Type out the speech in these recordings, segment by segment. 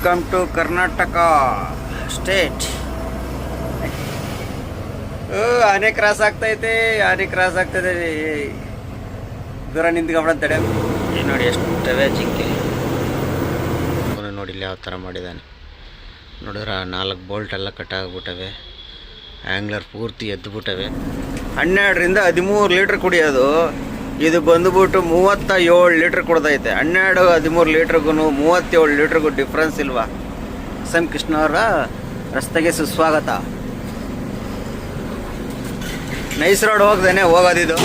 Welcome to Karnataka state. ಆನೆ cross ಆಗ್ತೈತೆ, ಆನೆ ಕ್ರಾಸ್ ಆಗ್ತದೆ. ದೂರ ನಿಂತ್ಕೊಂಡ್ಬಿಡ ತಡೆ. ನೋಡಿ ಎಷ್ಟವೆ ಜಿಂಕೆ ನೋಡಿ, ಇಲ್ಲಿ ಯಾವ ಥರ ಮಾಡಿದ್ದಾನೆ ನೋಡಿದ್ರೆ 4 ಬೋಲ್ಟ್ ಎಲ್ಲ ಕಟ್ಟಾಗ್ಬಿಟ್ಟವೆ. ಆ್ಯಂಗ್ಲರ್ ಪೂರ್ತಿ ಎದ್ದುಬಿಟ್ಟವೆ. 12ರಿಂದ 13 ಲೀಟ್ರ್ ಕುಡಿಯೋದು, ಇದು ಬಂದುಬಿಟ್ಟು 37 ಲೀಟ್ರ್ ಕೊಡ್ತೈತೆ. 12-13 ಲೀಟ್ರಿಗೂ 37 ಲೀಟ್ರಿಗೂ ಡಿಫ್ರೆನ್ಸ್ ಇಲ್ವಾ? ಎಸ್.ಎಂ. ಕೃಷ್ಣ ಅವರ ರಸ್ತೆಗೆ ಸುಸ್ವಾಗತ. ನೈಸ್ ರೋಡ್ ಹೋಗ್ದೇನೆ ಹೋಗೋದಿದು.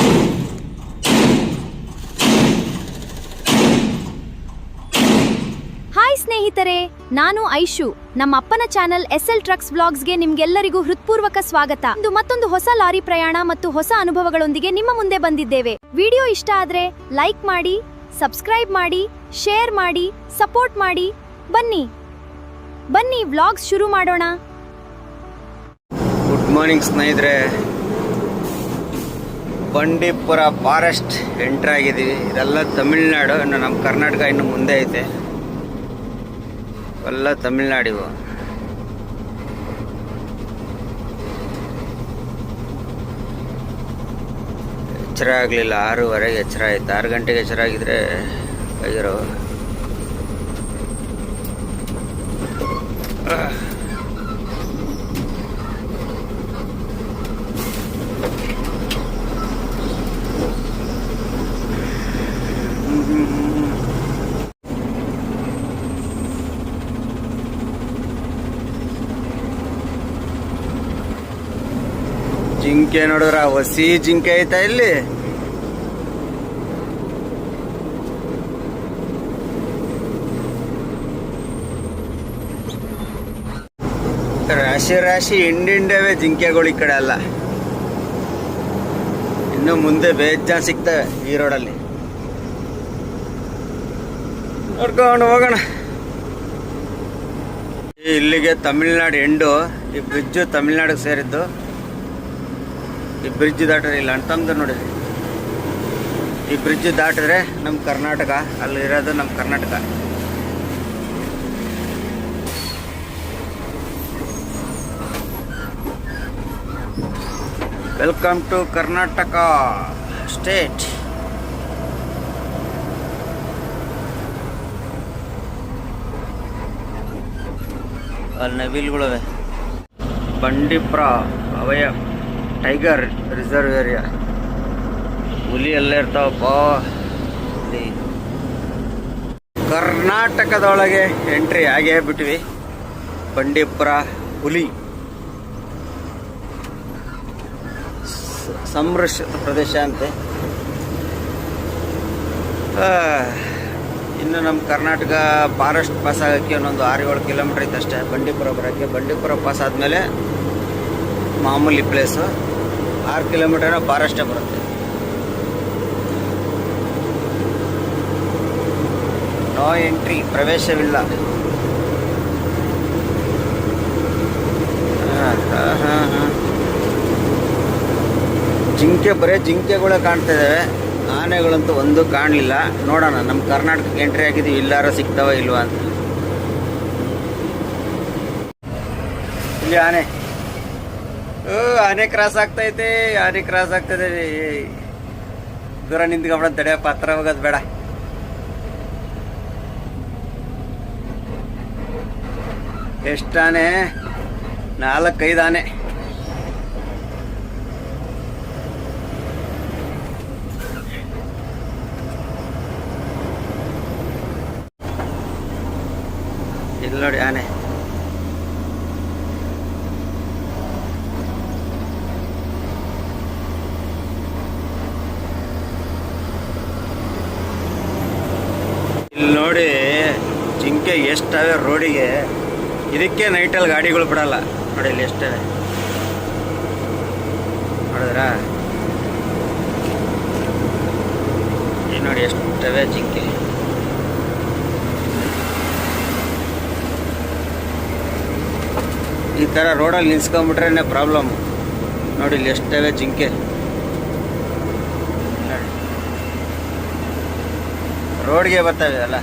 ಹಾಯ್ ಸ್ನೇಹಿತರೆ, ನಾನು ಐಶು. ನಮ್ಮ ಅಪ್ಪನ ಚಾನೆಲ್ SL ಟ್ರಕ್ಸ್ ವ್ಲಾಗ್ಸ್ಗೆ ನಿಮ್ಗೆಲ್ಲರಿಗೂ ಹೃತ್ಪೂರ್ವಕ ಸ್ವಾಗತ. ಇಂದು ಮತ್ತೊಂದು ಹೊಸ ಲಾರಿ ಪ್ರಯಾಣ ಮತ್ತು ಹೊಸ ಅನುಭವಗಳೊಂದಿಗೆ ನಿಮ್ಮ ಮುಂದೆ ಬಂದಿದ್ದೇವೆ. ವಿಡಿಯೋ ಇಷ್ಟ ಆದ್ರೆ ಲೈಕ್ ಮಾಡಿ, ಸಬ್ಸ್ಕ್ರೈಬ್ ಮಾಡಿ, ಶೇರ್ ಮಾಡಿ, ಸಪೋರ್ಟ್ ಮಾಡಿ. ಬನ್ನಿ ವ್ಲಾಗ್ಸ್ ಶುರು ಮಾಡೋಣ. ಗುಡ್ ಮಾರ್ನಿಂಗ್ ಸ್ನೇಹಿತರೆ. ಬಂಡೀಪುರ ಫಾರೆಸ್ಟ್ ಎಂಟ್ರ್ ಆಗಿದ್ದೀವಿ. ಇದೆಲ್ಲ ತಮಿಳ್ನಾಡು, ಇನ್ನು ನಮ್ಮ ಕರ್ನಾಟಕ ಇನ್ನು ಮುಂದೆ ಐತೆ. ಎಲ್ಲ ತಮಿಳ್ನಾಡಿವು. ಎಚ್ಚರ ಆಗಲಿಲ್ಲ, 6:15 ಎಚ್ಚರ ಆಯ್ತು. 6 ಗಂಟೆಗೆ ಎಚ್ಚರ ಆಗಿದ್ರೆ ಆಗಿರೋ. ಜಿಂಕೆ ನೋಡಿದ್ರ, ಹೊಸಿ ಜಿಂಕೆ ಐತಾ ಇಲ್ಲಿ. ರಾಶಿ ರಾಶಿ ಹಿಂಡಿಂಡವೆ ಜಿಂಕೆಗಳು ಈ ಕಡೆ ಅಲ್ಲ. ಇನ್ನು ಮುಂದೆ ಬೇಜಾನ್ ಸಿಗ್ತವೆ ಈ ರೋಡಲ್ಲಿ. ನೋಡ್ಕೊಂಡು ಹೋಗೋಣ. ಇಲ್ಲಿಗೆ ತಮಿಳ್ನಾಡು ಎಂಡು. ಈ ಬ್ರಿಡ್ಜು ತಮಿಳ್ನಾಡಿಗೆ ಸೇರಿದ್ದು. ಈ ಬ್ರಿಡ್ಜ್ ದಾಟಿದ್ರೆ ಇಲ್ಲ ಅಂತಂದ್ರೆ ನೋಡಿ, ಈ ಬ್ರಿಡ್ಜ್ ದಾಟಿದ್ರೆ ನಮ್ಮ ಕರ್ನಾಟಕ, ಅಲ್ಲಿರೋದು ನಮ್ಮ Karnataka. Welcome to Karnataka state. ಅಲ್ಲಿ ನವಿಲುಗಳವೆ. ಬಂಡೀಪುರ ಅವಯ ಟೈಗರ್ ರಿಸರ್ವ್ ಏರಿಯಾ. ಹುಲಿ ಎಲ್ಲ ಇರ್ತಾವಪ್ಪ. ಕರ್ನಾಟಕದೊಳಗೆ ಎಂಟ್ರಿ ಆಗೇ ಬಿಟ್ವಿ. ಬಂಡೀಪುರ ಹುಲಿ ಸಂರಕ್ಷಿತ ಪ್ರದೇಶ ಅಂತೆ. ಇನ್ನು ನಮ್ಮ ಕರ್ನಾಟಕ ಫಾರೆಸ್ಟ್ ಪಾಸ್ ಆಗೋಕ್ಕೆ ಒಂದೊಂದು 6-7 ಕಿಲೋಮೀಟ್ರ್ ಐತೆ ಅಷ್ಟೇ ಬಂಡೀಪುರ ಬರೋಕ್ಕೆ. ಬಂಡೀಪುರ ಪಾಸ್ ಆದಮೇಲೆ ಮಾಮೂಲಿ ಪ್ಲೇಸು. 6 ಕಿಲೋಮೀಟರ್ನ ಫಾರೆಸ್ಟೇ ಬರುತ್ತೆ. ನೋ ಎಂಟ್ರಿ, ಪ್ರವೇಶವಿಲ್ಲ. ಜಿಂಕೆ, ಬರೀ ಜಿಂಕೆಗಳೇ ಕಾಣ್ತಾ ಇದ್ದಾವೆ. ಆನೆಗಳಂತೂ ಒಂದು ಕಾಣಲಿಲ್ಲ. ನೋಡೋಣ ನಮ್ಮ ಕರ್ನಾಟಕಕ್ಕೆ ಎಂಟ್ರಿ ಆಗಿದ್ದೀವಿ, ಇಲ್ಲಾರ ಸಿಗ್ತಾವ ಇಲ್ವಾ ಅಂತ. ಇಲ್ಲಿ ಆನೆ ಕ್ರಾಸ್ ಆಗ್ತೈತೆ, ಆನೆ ಕ್ರಾಸ್ ಆಗ್ತದೆ. ದೂರ ನಿಂತ್ಕೊಂಡ್ಬಿಡ ತಡೆ, ಪತ್ರ ಹೋಗೋದು ಬೇಡ. ಎಷ್ಟಾನೆ? 4-5 ಆನೆ. ಇಲ್ಲಿ ನೋಡಿ ಆನೆ. ಇಲ್ಲಿ ನೋಡಿ ಜಿಂಕೆ ಎಷ್ಟವೆ ರೋಡಿಗೆ. ಇದಕ್ಕೆ ನೈಟಲ್ಲಿ ಗಾಡಿಗಳು ಬಿಡಲ್ಲ. ನೋಡಿ ಇಲ್ಲಿ ಎಷ್ಟವೆ ನೋಡಿದ್ರಾ? ಇಲ್ಲಿ ನೋಡಿ ಎಷ್ಟವೆ ಜಿಂಕೆ. ಈ ಥರ ರೋಡಲ್ಲಿ ನಿಲ್ಸ್ಕೊಂಡ್ಬಿಟ್ರೆ ಪ್ರಾಬ್ಲಮ್. ನೋಡಿ ಇಲ್ಲಿ ಎಷ್ಟವೆ ಜಿಂಕೆ. ರೋಡ್ಗೆ ಬರ್ತವೆ ಅಲ್ಲ.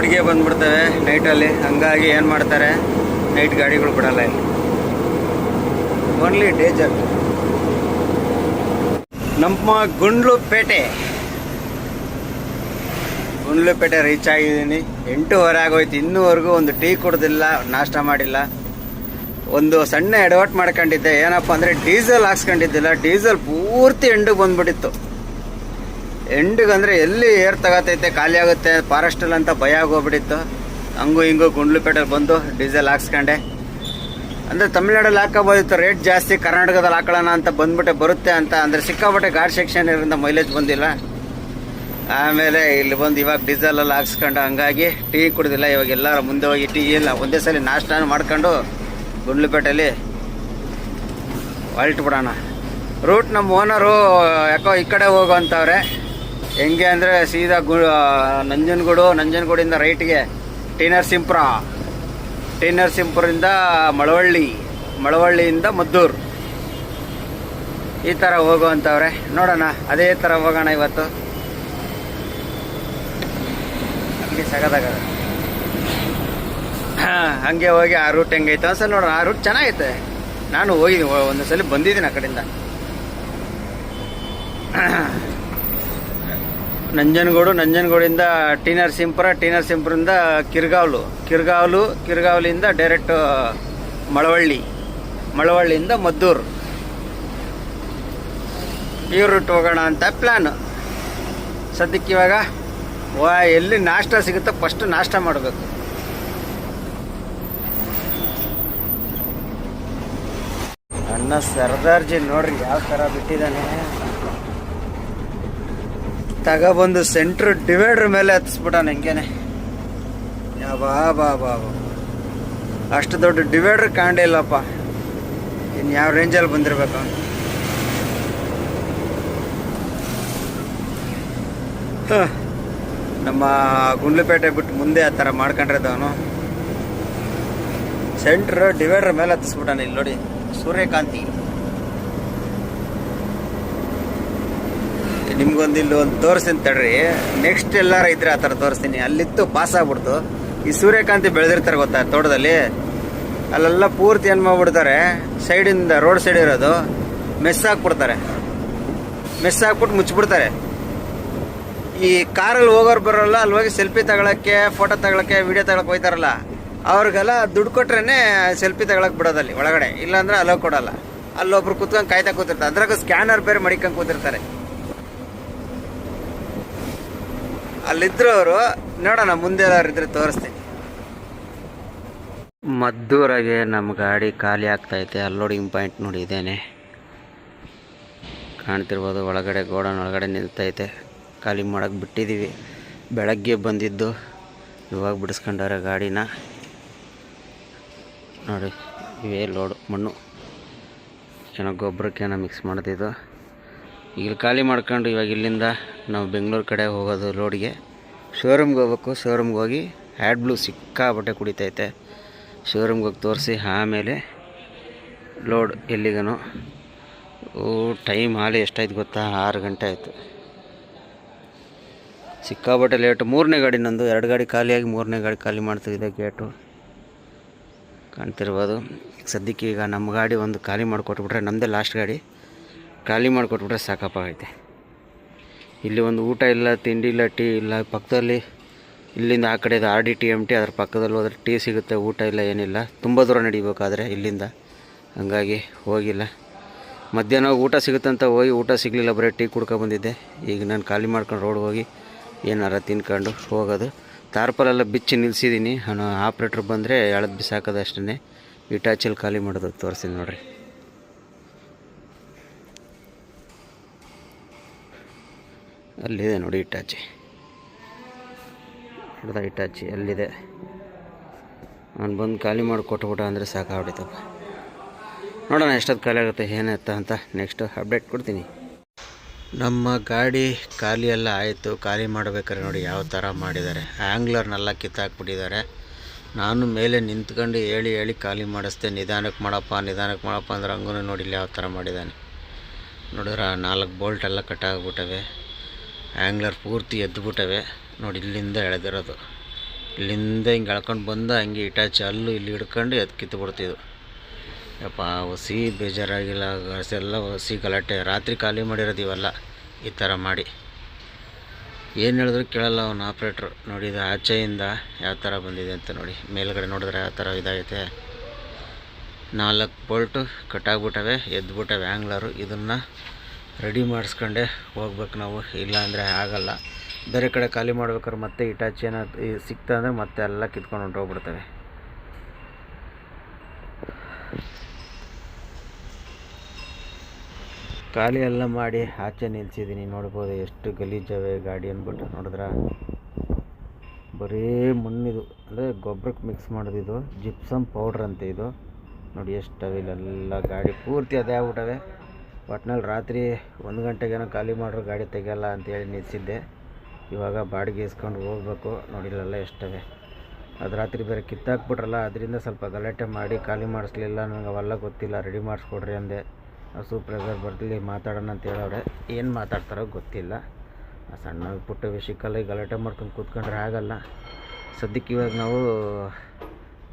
ಬಾಡಿಗೆ ಬಂದ್ಬಿಡ್ತವೆ ನೈಟಲ್ಲಿ. ಹಂಗಾಗಿ ಏನು ಮಾಡ್ತಾರೆ, ನೈಟ್ ಗಾಡಿಗಳು ಬಿಡಲ್ಲ ಇಲ್ಲಿ, ಓನ್ಲಿ ಡೇಂಜರ್. ನಮ್ಮ ಗುಂಡ್ಲುಪೇಟೆ ರೀಚ್ ಆಗಿದ್ದೀನಿ. 8:15 ಆಗೋಯ್ತು. ಇನ್ನೂವರೆಗೂ ಒಂದು ಟೀ ಕುಡ್ದಿಲ್ಲ, ನಾಷ್ಟ ಮಾಡಿಲ್ಲ. ಒಂದು ಸಣ್ಣ ಎಡವಟ್ ಮಾಡ್ಕೊಂಡಿದ್ದೆ. ಏನಪ್ಪ ಅಂದರೆ ಡೀಸೆಲ್ ಹಾಕ್ಸ್ಕೊಂಡಿದ್ದಿಲ್ಲ. ಡೀಸೆಲ್ ಪೂರ್ತಿ ಎಂಡಿಗೆ ಬಂದ್ಬಿಟ್ಟಿತ್ತು. ಎಂಡಿಗಂದರೆ ಎಲ್ಲಿ ಏರ್ ತಗೋತೈತೆ, ಖಾಲಿ ಆಗುತ್ತೆ ಫಾರೆಸ್ಟಲ್ಲಿ ಅಂತ ಭಯ ಆಗೋಗ್ಬಿಟ್ಟಿತ್ತು. ಹಂಗೂ ಹಿಂಗೂ ಗುಂಡ್ಲುಪೇಟೆಲ್ಲಿ ಬಂದು ಡೀಸೆಲ್ ಹಾಕ್ಸ್ಕೊಂಡೆ. ಅಂದರೆ ತಮಿಳ್ನಾಡಲ್ಲಿ ಹಾಕೋಬೋದಿತ್ತು, ರೇಟ್ ಜಾಸ್ತಿ. ಕರ್ನಾಟಕದಲ್ಲಿ ಹಾಕೊಳ್ಳೋಣ ಅಂತ ಬಂದ್ಬಿಟ್ಟೆ, ಬರುತ್ತೆ ಅಂತ. ಅಂದರೆ ಸಿಕ್ಕಾಪಟ್ಟೆ ಗಾಡ್ ಸೆಕ್ಷನ್ ಇರೋದ್ರಿಂದ ಮೈಲೇಜ್ ಬಂದಿಲ್ಲ. ಆಮೇಲೆ ಇಲ್ಲಿ ಬಂದು ಇವಾಗ ಡೀಸೆಲಲ್ಲಿ ಹಾಕ್ಸ್ಕೊಂಡು, ಹಂಗಾಗಿ ಟೀ ಕುಡ್ದಿಲ್ಲ. ಇವಾಗ ಎಲ್ಲರೂ ಮುಂದೆ ಹೋಗಿ ಟೀ ಇಲ್ಲ, ಒಂದೇ ಸಲ ನಾಷ್ಟ ಮಾಡ್ಕೊಂಡು ಗುಂಡ್ಲುಪೇಟೆಯಲ್ಲಿ ಹೊಲ್ಟ್ ಬಿಡೋಣ. ರೂಟ್ ನಮ್ಮ ಓನರು ಯಾಕೋ ಈ ಕಡೆ ಹೋಗುವಂಥವ್ರೆ. ಹೆಂಗೆ ಅಂದರೆ ಸೀದಾ ನಂಜನಗೂಡಿಂದ ರೈಟ್ಗೆ ಟಿ ನರಸೀಪುರದಿಂದ ಮಳವಳ್ಳಿಯಿಂದ ಮದ್ದೂರು, ಈ ಥರ ಹೋಗುವಂಥವ್ರೆ. ನೋಡೋಣ, ಅದೇ ಥರ ಹೋಗೋಣ ಇವತ್ತು. ಅಲ್ಲಿ ಸಗದಾಗ ಹಂಗೆ ಹೋಗಿ ಆ ರೂಟ್ ಹೆಂಗೈತೆ ಒಂದ್ಸಲ ನೋಡೋಣ. ಆ ರೂಟ್ ಚೆನ್ನಾಗೈತೆ, ನಾನು ಹೋಗಿದ್ದೀನಿ, ಒಂದು ಸಲ ಬಂದಿದ್ದೀನಿ ಆ ಕಡೆಯಿಂದ. ನಂಜನಗೂಡಿಂದ ಟಿ ನರಸೀಪುರದಿಂದ ಕಿರ್ಗಾವ್ಲಿಂದ ಡೈರೆಕ್ಟ್ ಮಳವಳ್ಳಿಯಿಂದ ಮದ್ದೂರು, ಈ ರೂಟ್ ಹೋಗೋಣ ಅಂತ ಪ್ಲ್ಯಾನು. ಸದ್ಯಕ್ಕೆ ಇವಾಗ ಎಲ್ಲಿ ನಾಷ್ಟ ಸಿಗುತ್ತೋ ಫಸ್ಟ್ ನಾಷ್ಟ ಮಾಡಬೇಕು. ಅಣ್ಣ ಸರ್ದಾರ್ಜಿ ನೋಡ್ರಿ ಯಾವ ಥರ ಬಿಟ್ಟಿದ್ದಾನೆ. ತಗೊಬಂದು ಸೆಂಟ್ರ್ ಡಿವೈಡರ್ ಮೇಲೆ ಹತ್ತಿಸ್ಬಿಟ್ಟಾನ ಹೆಂಗೇನೆ. ಬಾ ಅಷ್ಟು ದೊಡ್ಡ ಡಿವೈಡರ್ ಕಾಣಿಲ್ಲಪ್ಪ. ಇನ್ನು ಯಾವ ರೇಂಜಲ್ಲಿ ಬಂದಿರ್ಬೇಕು ಅವನು. ನಮ್ಮ ಗುಂಡ್ಲುಪೇಟೆ ಬಿಟ್ಟು ಮುಂದೆ ಆ ಥರ ಮಾಡ್ಕೊಂಡಿದ್ದವನು. ಸೆಂಟ್ರ್ ಡಿವೈಡರ್ ಮೇಲೆ ಹತ್ತಿಸ್ಬಿಟ್ಟಾನೆ. ಇಲ್ಲಿ ನೋಡಿ, ಸೂರ್ಯಕಾಂತಿ. ನಿಮ್ಗೊಂದು ಇಲ್ಲಿ ಒಂದು ತೋರಿಸ್ತೀನಿ ತಡ್ರಿ. ನೆಕ್ಸ್ಟ್ ಎಲ್ಲಾರ ಇದ್ರೆ ಆ ಥರ ತೋರಿಸ್ತೀನಿ. ಅಲ್ಲಿತ್ತು ಪಾಸ್ ಆಗ್ಬಿಡ್ತು. ಈ ಸೂರ್ಯಕಾಂತಿ ಬೆಳೆದಿರ್ತಾರೆ ಗೊತ್ತಾ ತೋಟದಲ್ಲಿ, ಅಲ್ಲೆಲ್ಲ ಪೂರ್ತಿ ಏನು ಮಾಡ್ಬಿಡ್ತಾರೆ, ಸೈಡಿಂದ ರೋಡ್ ಸೈಡ್ ಇರೋದು ಮೆಸ್ ಹಾಕ್ಬಿಡ್ತಾರೆ. ಮೆಸ್ ಹಾಕ್ಬಿಟ್ಟು ಮುಚ್ಚಿಬಿಡ್ತಾರೆ. ಈ ಕಾರಲ್ಲಿ ಹೋಗೋರು ಬರೋಲ್ಲ, ಅಲ್ಲಿ ಹೋಗಿ ಸೆಲ್ಫಿ ತಗೊಳಕ್ಕೆ, ಫೋಟೋ ತಗೊಳಕ್ಕೆ, ವಿಡಿಯೋ ತಗೊಳಕ್ಕೆ ಹೋಗ್ತಾರಲ್ಲ, ಅವ್ರಿಗೆಲ್ಲ ದುಡ್ಡು ಕೊಟ್ರೇನೆ ಸೆಲ್ಫಿ ತಗೊಳಕ್ಕೆ ಬಿಡೋದಲ್ಲಿ ಒಳಗಡೆ. ಇಲ್ಲಾಂದ್ರೆ ಅಲೋ ಕೊಡಲ್ಲ. ಅಲ್ಲೊಬ್ರು ಕೂತ್ಕೊಂಡು ಕಾಯ್ತಾ ಕೂತಿರ್ತಾರೆ. ಅದ್ರಾಗ ಸ್ಕ್ಯಾನರ್ ಬೇರೆ ಮಡಿಕೊಂಡು ಕೂತಿರ್ತಾರೆ. ಅಲ್ಲಿದ್ರು ಅವರು. ನೋಡೋಣ ಮುಂದೆ ಎಲ್ಲಾರು ಇದ್ರೆ ತೋರಿಸ್ತೀನಿ. ಮದ್ದೂರಾಗೆ ನಮ್ಮ ಗಾಡಿ ಖಾಲಿ ಆಗ್ತೈತೆ. ಅನ್ಲೋಡಿಂಗ್ ಪಾಯಿಂಟ್ ನೋಡಿ ಇದೇನೆ ಕಾಣ್ತಿರ್ಬೋದು. ಒಳಗಡೆ ಗೋಡನ್ ಒಳಗಡೆ ನಿಲ್ತೈತೆ. ಖಾಲಿ ಮಾಡೋಕ್ಕೆ ಬಿಟ್ಟಿದ್ದೀವಿ. ಬೆಳಗ್ಗೆ ಬಂದಿದ್ದು, ಇವಾಗ ಬಿಡಿಸ್ಕೊಂಡಾರೆ ಗಾಡಿನ. ನೋಡಿ, ಇವೇ ಲೋಡು ಮಣ್ಣು, ಏನೋ ಗೊಬ್ಬರಕ್ಕೇನೋ ಮಿಕ್ಸ್ ಮಾಡ್ತಿದ್ದು. ಈಗ ಖಾಲಿ ಮಾಡ್ಕೊಂಡು ಇವಾಗ ಇಲ್ಲಿಂದ ನಾವು ಬೆಂಗಳೂರು ಕಡೆ ಹೋಗೋದು ಲೋಡ್ಗೆ. ಶೋರೂಮ್ಗೆ ಹೋಗ್ಬೇಕು. ಶೋರೂಮ್ಗೆ ಹೋಗಿ ಹ್ಯಾಡ್ ಬ್ಲೂ ಸಿಕ್ಕಾಬಟ್ಟೆ ಕುಡಿತೈತೆ. ಶೋರೂಮ್ಗೆ ಹೋಗಿ ತೋರಿಸಿ ಆಮೇಲೆ ಲೋಡ್ ಎಲ್ಲಿಗನೋ. ಟೈಮ್ ಹಾಲಿ ಎಷ್ಟಾಯ್ತು ಗೊತ್ತಾ? 6 ಗಂಟೆ ಆಯಿತು. ಸಿಕ್ಕಾಬಟ್ಟೆ ಲೇಟು. 3ನೇ ಗಾಡಿ ನಂದು. 2 ಗಾಡಿ ಖಾಲಿಯಾಗಿ 3ನೇ ಗಾಡಿ ಖಾಲಿ ಮಾಡ್ತಿದ್ದೆ. ಗೇಟು ಕಾಣ್ತಿರ್ಬೋದು. ಸದ್ಯಕ್ಕೆ ಈಗ ನಮ್ಮ ಗಾಡಿ ಒಂದು ಖಾಲಿ ಮಾಡಿಕೊಟ್ಬಿಟ್ರೆ, ನಮ್ಮದೇ ಲಾಸ್ಟ್ ಗಾಡಿ ಖಾಲಿ ಮಾಡಿಕೊಟ್ಬಿಟ್ರೆ ಸಾಕಪ್ಪ ಐತೆ. ಇಲ್ಲಿ ಒಂದು ಊಟ ಇಲ್ಲ, ತಿಂಡಿ ಇಲ್ಲ, ಟೀ ಇಲ್ಲ. ಪಕ್ಕದಲ್ಲಿ ಇಲ್ಲಿಂದ ಆ ಕಡೆದು RDTMT, ಅದ್ರ ಪಕ್ಕದಲ್ಲಿ ಹೋದ್ರೆ ಟೀ ಸಿಗುತ್ತೆ. ಊಟ ಇಲ್ಲ, ಏನಿಲ್ಲ. ತುಂಬ ದೂರ ನಡಿಬೇಕಾದ್ರೆ ಇಲ್ಲಿಂದ. ಹಂಗಾಗಿ ಹೋಗಿಲ್ಲ. ಮಧ್ಯಾಹ್ನ ಊಟ ಸಿಗುತ್ತಂತ ಹೋಗಿ ಊಟ ಸಿಗಲಿಲ್ಲ, ಬರೀ ಟೀ ಕುಡ್ಕೊಬಂದಿದ್ದೆ. ಈಗ ನಾನು ಖಾಲಿ ಮಾಡ್ಕೊಂಡು ರೋಡ್ ಹೋಗಿ ಏನಾರ ತಿನ್ಕೊಂಡು ಹೋಗೋದು. ತಾರ್ಪಲೆಲ್ಲ ಬಿಚ್ಚಿ ನಿಲ್ಲಿಸಿದ್ದೀನಿ. ಆಪ್ರೇಟ್ರ್ ಬಂದರೆ ಎಳೆದು ಬಿಸಾಕೋದು ಅಷ್ಟೇ. ಇಟಾಚಲ್ಲಿ ಖಾಲಿ ಮಾಡೋದು ತೋರಿಸ್ತೀನಿ ನೋಡಿರಿ. ಅಲ್ಲಿದೆ ನೋಡಿ ಇಟಾಚಿ. ಹಿಡ್ದ ಇಟಾಚಿ ಅಲ್ಲಿದೆ. ನಾನು ಬಂದು ಖಾಲಿ ಮಾಡಿ ಕೊಟ್ಬಿಟ್ಟ ಅಂದರೆ ಸಾಕಾಗ್ಬಿಡ್ತಪ್ಪ. ನೋಡೋಣ ಎಷ್ಟೊತ್ತು ಖಾಲಿ ಆಗುತ್ತೆ, ಏನಾಯ್ತಾ ಅಂತ ನೆಕ್ಸ್ಟ್ ಅಪ್ಡೇಟ್ ಕೊಡ್ತೀನಿ. ನಮ್ಮ ಗಾಡಿ ಖಾಲಿ ಎಲ್ಲ ಆಯಿತು. ಖಾಲಿ ಮಾಡಬೇಕಾದ್ರೆ ನೋಡಿ ಯಾವ ಥರ ಮಾಡಿದ್ದಾರೆ. ಆ್ಯಂಗ್ಲರ್ನೆಲ್ಲ ಕಿತ್ತಾಕ್ಬಿಟ್ಟಿದ್ದಾರೆ. ನಾನು ಮೇಲೆ ನಿಂತ್ಕೊಂಡು ಹೇಳಿ ಖಾಲಿ ಮಾಡಿಸ್ದೆ. ನಿಧಾನಕ್ಕೆ ಮಾಡಪ್ಪ ಅಂದ್ರೆ ಹಂಗೂ ನೋಡಿ ಇಲ್ಲಿ ಯಾವ ಥರ ಮಾಡಿದ್ದಾನೆ ನೋಡಿದ್ರೆ. 4 ಬೋಲ್ಟ್ ಎಲ್ಲ ಕಟ್ಟಾಗ್ಬಿಟ್ಟವೆ. ಆ್ಯಂಗ್ಲರ್ ಪೂರ್ತಿ ಎದ್ದುಬಿಟ್ಟವೆ ನೋಡಿ. ಇಲ್ಲಿಂದ ಎಳೆದಿರೋದು ಇಲ್ಲಿಂದ ಹಿಂಗೆ ಎಳ್ಕೊಂಡು ಬಂದು ಹಂಗೆ ಇಟಾಚಿ ಅಲ್ಲು ಇಲ್ಲಿ ಹಿಡ್ಕೊಂಡು ಎದ್ದು ಕಿತ್ತು ಬಿಡ್ತಿದ್ವು. ಯಪ್ಪ ಹೊಸಿ ಬೇಜಾರಾಗಿಲ್ಲ, ಎಲ್ಲ ಹೊಸಿ ಗಲಾಟೆ. ರಾತ್ರಿ ಖಾಲಿ ಮಾಡಿರೋದು ಇವೆಲ್ಲ ಈ ಥರ ಮಾಡಿ. ಏನು ಹೇಳಿದ್ರು ಕೇಳಲ್ಲ ಅವನು ಆಪ್ರೇಟ್ರು. ನೋಡಿ ಇದು ಆಚೆಯಿಂದ ಯಾವ ಥರ ಬಂದಿದೆ ಅಂತ ನೋಡಿ. ಮೇಲ್ಗಡೆ ನೋಡಿದ್ರೆ ಯಾವ ಥರ ಇದಾಗೈತೆ. 4 ಬೋಲ್ಟು ಕಟ್ಟಾಗ್ಬಿಟ್ಟವೆ, ಎದ್ಬಿಟ್ಟವೆ ಆ್ಯಂಗ್ಲರು. ಇದನ್ನು ರೆಡಿ ಮಾಡಿಸ್ಕೊಂಡೆ ಹೋಗ್ಬೇಕು ನಾವು, ಇಲ್ಲ ಅಂದರೆ ಆಗಲ್ಲ. ಬೇರೆ ಕಡೆ ಖಾಲಿ ಮಾಡ್ಬೇಕಾದ್ರೆ ಮತ್ತೆ ಇಟಾಚಿ ಏನಾದ್ರು ಸಿಕ್ತಾ ಅಂದರೆ ಮತ್ತೆ ಎಲ್ಲ ಕಿತ್ಕೊಂಡು ಹೊಂಟೋಗ್ಬಿಡ್ತವೆ. ಖಾಲಿ ಎಲ್ಲ ಮಾಡಿ ಆಚೆ ನಿಲ್ಸಿದ್ದೀನಿ. ನೋಡ್ಬೋದು ಎಷ್ಟು ಗಲೀಜವೆ ಗಾಡಿ ಅಂದ್ಬಿಟ್ಟು. ನೋಡಿದ್ರ ಬರೀ ಮಣ್ಣಿದು, ಅಂದರೆ ಗೊಬ್ಬರಕ್ಕೆ ಮಿಕ್ಸ್ ಮಾಡೋದಿದು. ಜಿಪ್ಸಮ್ ಪೌಡ್ರ್ ಅಂತ ಇದು. ನೋಡಿ ಎಷ್ಟು ಇಲ್ಲೆಲ್ಲ ಗಾಡಿ ಪೂರ್ತಿ ಅದೇ ಆಗ್ಬಿಟ್ಟವೆ. ಒಟ್ನಲ್ಲಿ ರಾತ್ರಿ 1 ಗಂಟೆಗೇನೋ ಖಾಲಿ ಮಾಡ್ರು ಗಾಡಿ ತೆಗೆಯಲ್ಲ ಅಂತೇಳಿ ನಿಲ್ಲಿಸಿದ್ದೆ. ಇವಾಗ ಬಾಡಿಗೆ ಇಸ್ಕೊಂಡು ಹೋಗ್ಬೇಕು. ನೋಡಿ ಇಲ್ಲೆಲ್ಲ ಎಷ್ಟವೆ. ಅದು ರಾತ್ರಿ ಬೇರೆ ಕಿತ್ತಾಕ್ಬಿಟ್ರಲ್ಲ, ಅದರಿಂದ ಸ್ವಲ್ಪ ಗಲಾಟೆ ಮಾಡಿ ಖಾಲಿ ಮಾಡಿಸ್ಲಿಲ್ಲ. ನನಗೆ ಅವೆಲ್ಲ ಗೊತ್ತಿಲ್ಲ, ರೆಡಿ ಮಾಡಿಸ್ಕೊಡ್ರಿ ಅಂದೆ. ಸೂಪ್ರೈಸರ್ ಬರ್ತಿಲ್ಲಿ ಮಾತಾಡೋಣ ಅಂತ ಹೇಳೋರೆ. ಏನು ಮಾತಾಡ್ತಾರೋ ಗೊತ್ತಿಲ್ಲ. ಸಣ್ಣ ಪುಟ್ಟ ವಿಷಯಕ್ಕೆಲ್ಲ ಗಲಾಟೆ ಮಾಡ್ಕೊಂಡು ಕೂತ್ಕೊಂಡ್ರೆ ಆಗಲ್ಲ. ಸದ್ಯಕ್ಕೆ ಇವಾಗ ನಾವು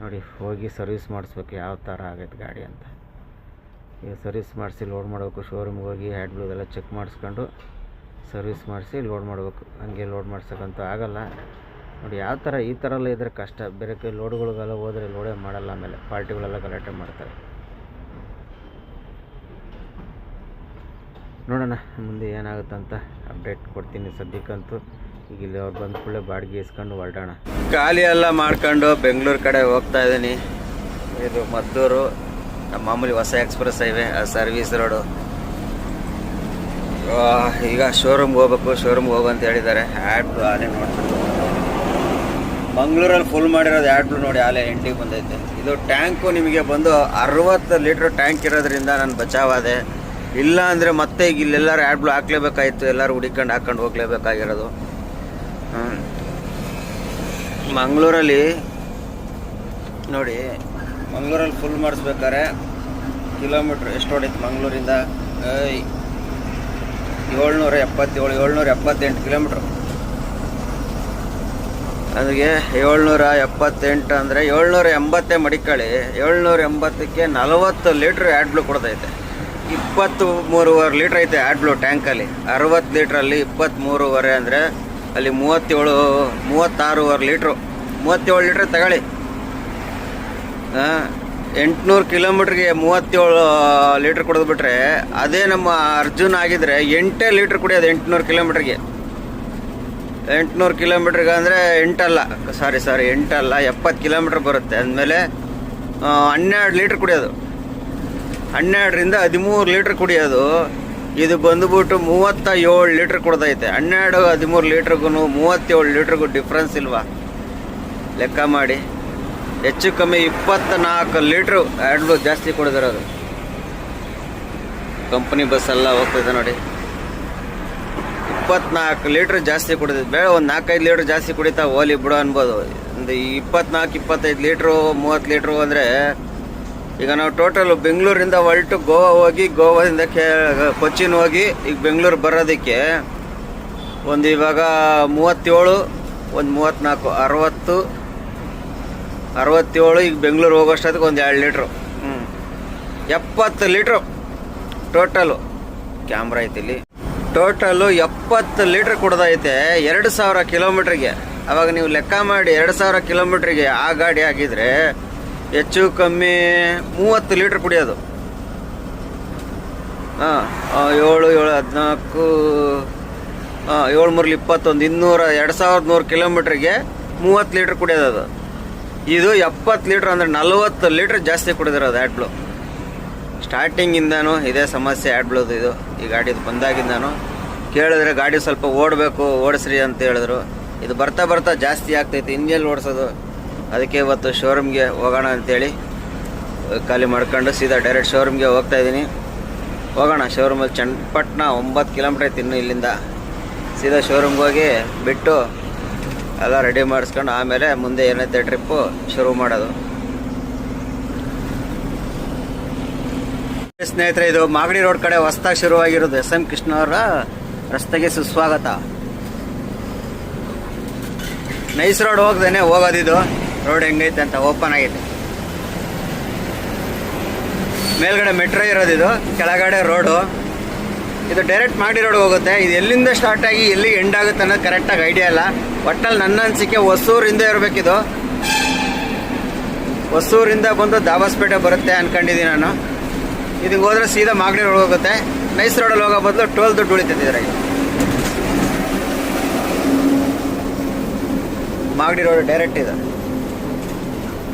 ನೋಡಿ ಹೋಗಿ ಸರ್ವಿಸ್ ಮಾಡಿಸ್ಬೇಕು, ಯಾವ ಥರ ಆಗೈತೆ ಗಾಡಿ ಅಂತ. ಈಗ ಸರ್ವಿಸ್ ಮಾಡಿಸಿ ಲೋಡ್ ಮಾಡಬೇಕು. ಶೋರೂಮ್ಗೆ ಹೋಗಿ ಹ್ಯಾಡ್ ಬ್ಲೂ ಎಲ್ಲ ಚೆಕ್ ಮಾಡಿಸ್ಕೊಂಡು ಸರ್ವಿಸ್ ಮಾಡಿಸಿ ಲೋಡ್ ಮಾಡಬೇಕು. ಹಂಗೆ ಲೋಡ್ ಮಾಡ್ಸೋಕ್ಕಂತೂ ಆಗಲ್ಲ. ನೋಡಿ ಯಾವ ಥರ ಈ ಥರ ಎಲ್ಲ ಇದ್ರೆ ಕಷ್ಟ. ಬೇರೆ ಕೈ ಲೋಡ್ಗಳಿಗೆಲ್ಲ ಹೋದರೆ ಲೋಡೇ ಮಾಡಲ್ಲ. ಆಮೇಲೆ ಪಾರ್ಟಿಗಳೆಲ್ಲ ಗಲಾಟೆ ಮಾಡ್ತಾರೆ. ನೋಡೋಣ ಮುಂದೆ ಏನಾಗುತ್ತಂತ ಅಪ್ಡೇಟ್ ಕೊಡ್ತೀನಿ. ಸದ್ಯಕ್ಕಂತೂ ಈಗ ಇಲ್ಲಿ ಅವ್ರು ಬಂದ ಕೂಡಲೇ ಬಾಡಿಗೆ ಇಸ್ಕೊಂಡು ಹೊರಡೋಣ. ಖಾಲಿ ಎಲ್ಲ ಮಾಡ್ಕೊಂಡು ಬೆಂಗಳೂರು ಕಡೆ ಹೋಗ್ತಾ ಇದ್ದೀನಿ. ಇದು ಮದ್ದೂರು, ನಮ್ಮ ಮಾಮೂಲಿ ಹೊಸ ಎಕ್ಸ್ಪ್ರೆಸ್ ಹೈವೇ, ಸರ್ವಿಸ್ ರೋಡು. ಈಗ ಶೋರೂಮ್ಗೆ ಹೋಗ್ಬೇಕು. ಶೋರೂಮ್ಗೆ ಹೋಗು ಅಂತ ಹೇಳಿದ್ದಾರೆ. ಆ್ಯಡ್ ಬ್ಲೂ ಆಲೆ ನೋಡ್ಬೇಕು. ಮಂಗಳೂರಲ್ಲಿ ಫುಲ್ ಮಾಡಿರೋದು ಆ್ಯಡ್ ಬ್ಲೂ ನೋಡಿ ಆಲೆ ಎಂಟಿಗೆ ಬಂದೈತೆ. ಇದು ಟ್ಯಾಂಕು ನಿಮಗೆ ಬಂದು 60 ಲೀಟ್ರ್ ಟ್ಯಾಂಕ್ ಇರೋದ್ರಿಂದ ನಾನು ಬಚಾವಾದೆ. ಇಲ್ಲ ಅಂದರೆ ಮತ್ತೆ ಈಗ ಇಲ್ಲೆಲ್ಲರೂ ಆ್ಯಡ್ ಬ್ಲೂ ಹಾಕ್ಲೇಬೇಕಾಯ್ತು. ಎಲ್ಲರೂ ಹುಡಿಕೊಂಡು ಹಾಕ್ಕೊಂಡು ಹೋಗ್ಲೇಬೇಕಾಗಿರೋದು. ಮಂಗಳೂರಲ್ಲಿ ನೋಡಿ, ಮಂಗಳೂರಲ್ಲಿ ಫುಲ್ ಮಾಡಿಸ್ಬೇಕಾರೆ ಕಿಲೋಮೀಟ್ರ್ ಎಷ್ಟು ಹೊಡೈತೆ ಮಂಗಳೂರಿಂದ? 778 ಕಿಲೋಮೀಟ್ರು. ಅದಕ್ಕೆ 778 ಅಂದರೆ 780 ಮಡಿಕಳಿ. 780ಕ್ಕೆ 40 ಲೀಟ್ರ್ ಆ್ಯಡ್ ಬ್ಲೂ ಕೊಡ್ತೈತೆ. 23.5 ಲೀಟ್ರ್ ಐತೆ ಆ್ಯಡ್ ಬ್ಲೂ ಟ್ಯಾಂಕಲ್ಲಿ. 60 ಲೀಟ್ರಲ್ಲಿ 23.5 ಅಂದರೆ ಅಲ್ಲಿ 36.5 ಲೀಟ್ರು. 37 ಲೀಟ್ರ್ ತಗೊಳ್ಳಿ. 800 ಕಿಲೋಮೀಟ್ರಿಗೆ 37 ಲೀಟ್ರ್ ಕುಡಿದ್ಬಿಟ್ರೆ ಅದೇ ನಮ್ಮ ಅರ್ಜುನ್ ಆಗಿದ್ರೆ 8 ಲೀಟ್ರ್ ಕುಡಿಯೋದು 800 ಕಿಲೋಮೀಟ್ರಿಗೆ. 800 ಕಿಲೋಮೀಟ್ರಿಗೆ ಅಂದರೆ 8 ಅಲ್ಲ, 70 ಕಿಲೋಮೀಟ್ರ್ ಬರುತ್ತೆ. ಅಂದಮೇಲೆ 12 ಲೀಟ್ರ್ ಕುಡಿಯೋದು. 12ರಿಂದ 13 ಲೀಟ್ರ್ ಕುಡಿಯೋದು. ಇದು ಬಂದುಬಿಟ್ಟು 37 ಲೀಟ್ರ್ ಕುಡ್ದೈತೆ. 12, 13 ಲೀಟ್ರಿಗೂ 37 ಲೀಟ್ರಿಗೂ ಡಿಫ್ರೆನ್ಸ್ ಇಲ್ವಾ? ಲೆಕ್ಕ ಮಾಡಿ. ಹೆಚ್ಚು ಕಮ್ಮಿ 24 ಲೀಟ್ರು ಆ್ಯಡ್ ಬ್ಲೂ ಜಾಸ್ತಿ ಕುಡಿದಿರೋದು. ಕಂಪ್ನಿ ಬಸ್ಸೆಲ್ಲ ಹೋಗ್ತಿದೆ ನೋಡಿ. 24 ಲೀಟ್ರ್ ಜಾಸ್ತಿ ಕುಡಿದಿದ್ದು. ಬೇಡ ಒಂದು 4-5 ಲೀಟ್ರ್ ಜಾಸ್ತಿ ಕುಡಿತಾ ಹೋಲಿ ಬಿಡು ಅನ್ಬೋದು. ಒಂದು 24-25 ಲೀಟ್ರು 30 ಲೀಟ್ರು ಅಂದರೆ ಈಗ ನಾವು ಟೋಟಲ್ ಬೆಂಗಳೂರಿಂದ ಹೊರಟು ಗೋವಾ ಹೋಗಿ, ಗೋವಾದಿಂದ ಕೊಚ್ಚಿನ್ ಹೋಗಿ ಈಗ ಬೆಂಗಳೂರು ಬರೋದಕ್ಕೆ ಒಂದು ಇವಾಗ 37, ಒಂದು 34, 67. ಈಗ ಬೆಂಗಳೂರು ಹೋಗೋಷ್ಟೊತ್ತಿಗೆ ಒಂದು 2 ಲೀಟ್ರು. 70 litre total. ಕ್ಯಾಮ್ರಾ ಐತಿ ಇಲ್ಲಿ. ಟೋಟಲು 70 ಲೀಟ್ರ್ ಕುಡ್ದೈತೆ 2000 ಕಿಲೋಮೀಟ್ರಿಗೆ. ಅವಾಗ ನೀವು ಲೆಕ್ಕ ಮಾಡಿ, 2000 ಕಿಲೋಮೀಟ್ರಿಗೆ ಆ ಗಾಡಿ ಆಗಿದ್ರೆ ಹೆಚ್ಚು ಕಮ್ಮಿ 30 ಲೀಟ್ರ್ ಕುಡಿಯೋದು. 7, 14, 7, 3, 21, 2100 ಕಿಲೋಮೀಟ್ರಿಗೆ 30 ಲೀಟ್ರ್ ಕುಡಿಯೋದು ಅದು. ಇದು 70 ಲೀಟ್ರ್ ಅಂದರೆ 40 ಲೀಟ್ರ್ ಜಾಸ್ತಿ ಕುಡಿದಿರೋದು ಆ್ಯಡ್ ಬ್ಲೂ. ಸ್ಟಾರ್ಟಿಂಗಿಂದನೂ ಇದೇ ಸಮಸ್ಯೆ ಆ್ಯಡ್ ಬ್ಲೂದು. ಇದು ಈ ಗಾಡಿದು ಬಂದಾಗಿಂದನೂ ಕೇಳಿದ್ರೆ ಗಾಡಿ ಸ್ವಲ್ಪ ಓಡಿಸ್ರಿ ಅಂತ ಹೇಳಿದ್ರು. ಇದು ಬರ್ತಾ ಜಾಸ್ತಿ ಆಗ್ತೈತೆ ಇಂಜಿನ್ ಓಡಿಸೋದು. ಅದಕ್ಕೆ ಇವತ್ತು ಶೋರೂಮ್ಗೆ ಹೋಗೋಣ ಅಂತೇಳಿ ಖಾಲಿ ಮಾಡ್ಕೊಂಡು ಸೀದಾ ಡೈರೆಕ್ಟ್ ಶೋರೂಮ್ಗೆ ಹೋಗ್ತಾ ಇದ್ದೀನಿ. ಹೋಗೋಣ ಶೋರೂಮಲ್ಲಿ. ಚನ್ನಪಟ್ಟಣ 9 ಕಿಲೋಮೀಟ್ರ್ ಐತಿ ಇನ್ನು ಇಲ್ಲಿಂದ. ಸೀದಾ ಶೋರೂಮ್ಗೆ ಹೋಗಿ ಬಿಟ್ಟು ಎಲ್ಲ ರೆಡಿ ಮಾಡಿಸ್ಕೊಂಡು ಆಮೇಲೆ ಮುಂದೆ ಏನೈತೆ ಟ್ರಿಪ್ಪು ಶುರು ಮಾಡೋದು. ಸ್ನೇಹಿತರೆ, ಇದು ಮಾಗಡಿ ರೋಡ್ ಕಡೆ ಹೊಸದಾಗಿ ಶುರುವಾಗಿರೋದು SM ಕೃಷ್ಣ ಅವರ ರಸ್ತೆಗೆ ಸುಸ್ವಾಗತ. ನೈಸ್ ರೋಡ್ ಹೋಗ್ದೇನೆ ಹೋಗೋದಿದು. ರೋಡ್ ಹೆಂಗೈತೆ ಅಂತ ಓಪನ್ ಆಗೈತೆ. ಮೇಲ್ಗಡೆ ಮೆಟ್ರೋ ಇರೋದಿದು, ಕೆಳಗಡೆ ರೋಡು. ಇದು ಡೈರೆಕ್ಟ್ ಮಾಡಿ ರೋಡ್ ಹೋಗುತ್ತೆ. ಇದು ಎಲ್ಲಿಂದ ಸ್ಟಾರ್ಟ್ ಆಗಿ ಎಲ್ಲಿ ಎಂಡ್ ಆಗುತ್ತೆ ಅನ್ನೋದು ಕರೆಕ್ಟಾಗಿ ಐಡಿಯಾ ಇಲ್ಲ. ಒಟ್ಟಲ್ಲಿ ನನ್ನ ಅನಿಸಿಕೆ ಹೊಸೂರಿಂದ ಇರಬೇಕಿದು. ಹೊಸೂರಿಂದ ಬಂದು ದಾಬಾಸ್ಪೇಟೆ ಬರುತ್ತೆ ಅನ್ಕೊಂಡಿದ್ದೀನಿ ನಾನು. ಇದಕ್ಕೆ ಹೋದ್ರೆ ಸೀದಾ ಮಾಗಡಿ ರೋಡ್ ಹೋಗುತ್ತೆ. ನೈಸ್ ರೋಡಲ್ಲಿ ಹೋಗೋ ಬದಲು ಟೋಲ್ ದುಡ್ಡು ಉಳಿತೈತೆ ಇದ್ರಾಗೆ. ಮಾಗಡಿ ರೋಡ್ ಡೈರೆಕ್ಟ್ ಇದೆ.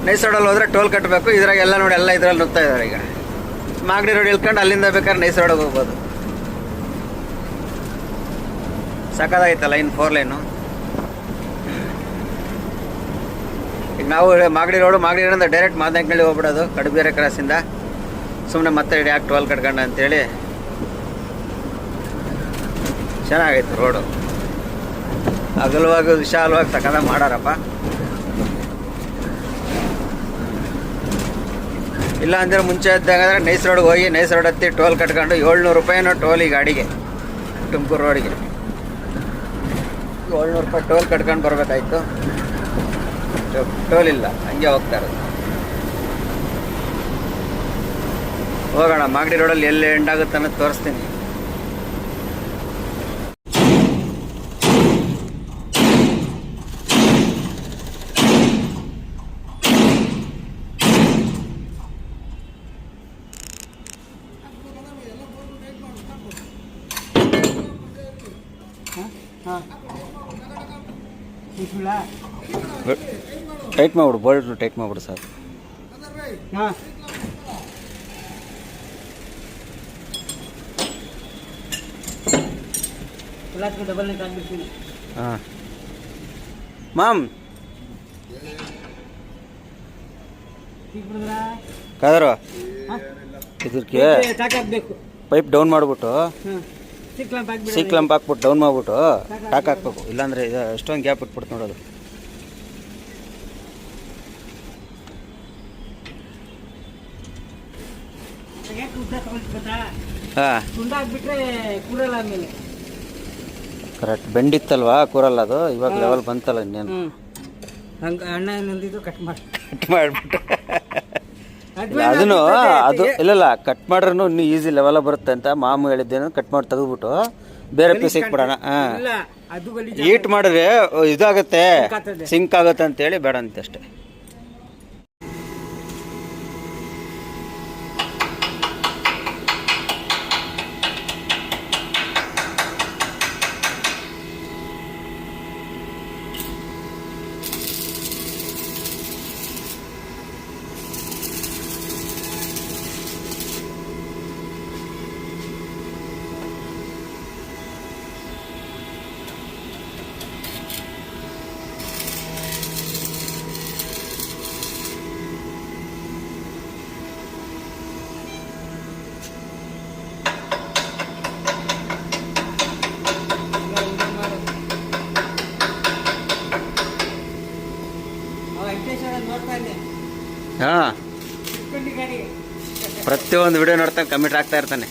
ನೈಸ್ ರೋಡಲ್ಲಿ ಹೋದ್ರೆ ಟೋಲ್ ಕಟ್ಟಬೇಕು. ಇದ್ರಾಗ ಎಲ್ಲ ನೋಡಿ, ಎಲ್ಲ ಇದ್ರಲ್ಲಿ ನುಗ್ತಾ ಇದ್ದಾರೆ. ಈಗ ಮಾಗಡಿ ರೋಡ್ ಇಳ್ಕೊಂಡು ಅಲ್ಲಿಂದ ಬೇಕಾದ್ರೆ ನೈಸ್ ರೋಡಿಗೆ ಹೋಗ್ಬೋದು. ಸಕ್ಕದಾಗೈತೆ ಲೈನ್, 4 ಲೈನು. ಈಗ ನಾವು ಮಾಗಡಿ ರೋಡಿಂದ ಡೈರೆಕ್ಟ್ ಮಾದನಹಳ್ಳಿ ಹೋಗ್ಬಿಡೋದು ಕಡಬೇರೆ ಕ್ರಾಸಿಂದ. ಸುಮ್ಮನೆ ಮತ್ತೆ ಯಾಕೆ ಟೋಲ್ ಕಟ್ಕೊಂಡು ಅಂತೇಳಿ. ಚೆನ್ನಾಗೈತೆ ರೋಡು, ಅಗಲವಾಗಿ ವಿಶಾಲವಾಗಿ ಸಕ್ಕದಾಗಿ ಮಾಡಾರಪ್ಪ. ಇಲ್ಲ ಅಂದರೆ ಮುಂಚೆ ಇದ್ದಂಗಾದ್ರೆ ನೈಸ್ ರೋಡ್ಗೆ ಹೋಗಿ ನೈಸ್ ರೋಡ್ ಹತ್ತಿ ಟೋಲ್ ಕಟ್ಕೊಂಡು 700 ರೂಪಾಯಿನೋ ಟೋಲ್ ಈ ಗಾಡಿಗೆ. ತುಮಕೂರು ರೋಡಿಗೆ 700 ರೂಪಾಯಿ ಟೋಲ್ ಕಟ್ಕೊಂಡು ಬರಬೇಕಾಯ್ತು. ಟೋಲ್ ಇಲ್ಲ, ಹಂಗೆ ಹೋಗ್ತಾ ಇರೋದು. ಹೋಗೋಣ ಮಾಗಡಿ ರೋಡಲ್ಲಿ ಎಲ್ಲಿ ಎಂಡ್ ಆಗುತ್ತೆ ಅನ್ನೋದು ತೋರಿಸ್ತೀನಿ. ಟೈಟ್ ಮಾಡ್ಬಿಡು, ಬೋಲ್ಟ್ ಟೈಟ್ ಮಾಡ್ಬಿಡು ಸರ್. ಹಾಂ ಹಾಂ ಮಾಮ್ ಕಾದರು ಇದಕ್ಕೆ ಪೈಪ್ ಡೌನ್ ಮಾಡಿಬಿಟ್ಟು ಸಿ ಕ್ಲಂಪ್ ಹಾಕ್ಬಿಟ್ಟು ಡೌನ್ ಮಾಡಿಬಿಟ್ಟು ಟಾಕ್ ಹಾಕ್ಬೇಕು. ಇಲ್ಲಾಂದರೆ ಇದು ಎಷ್ಟೊಂದು ಗ್ಯಾಪ್ ಇಟ್ಬಿಡ್ತು ನೋಡೋದು. ಹಾಂ ಕರೆಕ್ಟ್ ಬೆಂಡಿತ್ತಲ್ವಾ ಕೂರಲ್ಲ ಅದು. ಇವಾಗ ಲೆವೆಲ್ ಬಂತಲ್ಲ ಇನ್ನೇನು. ಅಣ್ಣ ಏನಂದಿದ್ದು ಕಟ್ ಮಾಡಿಬಿಟ್ಟು ಅದನ್ನು ಅದು ಇಲ್ಲ ಕಟ್ ಮಾಡ್ರೂ ಇನ್ನೂ ಈಸಿ ಲೆವೆಲ ಬರುತ್ತೆ ಅಂತ ಮಾಮು ಹೇಳಿದ್ದೇನು. ಕಟ್ ಮಾಡಿ ತೆಗೆದ್ಬಿಟ್ಟು ಬೇರೆ ಪೀಸ್ ಇಟ್ಬಿಡೋಣ. ಹಾಂ ಹೀಟ್ ಮಾಡಿದ್ರೆ ಇದಾಗುತ್ತೆ, ಸಿಂಕ್ ಆಗುತ್ತೆ ಅಂತೇಳಿ ಬೇಡ ಅಂತ ಅಷ್ಟೇ. ಹಾಂ ಪ್ರತಿಯೊಂದು ವಿಡಿಯೋ ನೋಡ್ತಾನೆ, ಕಮೆಂಟ್ ಆಗ್ತಾ ಇರ್ತಾನೆ.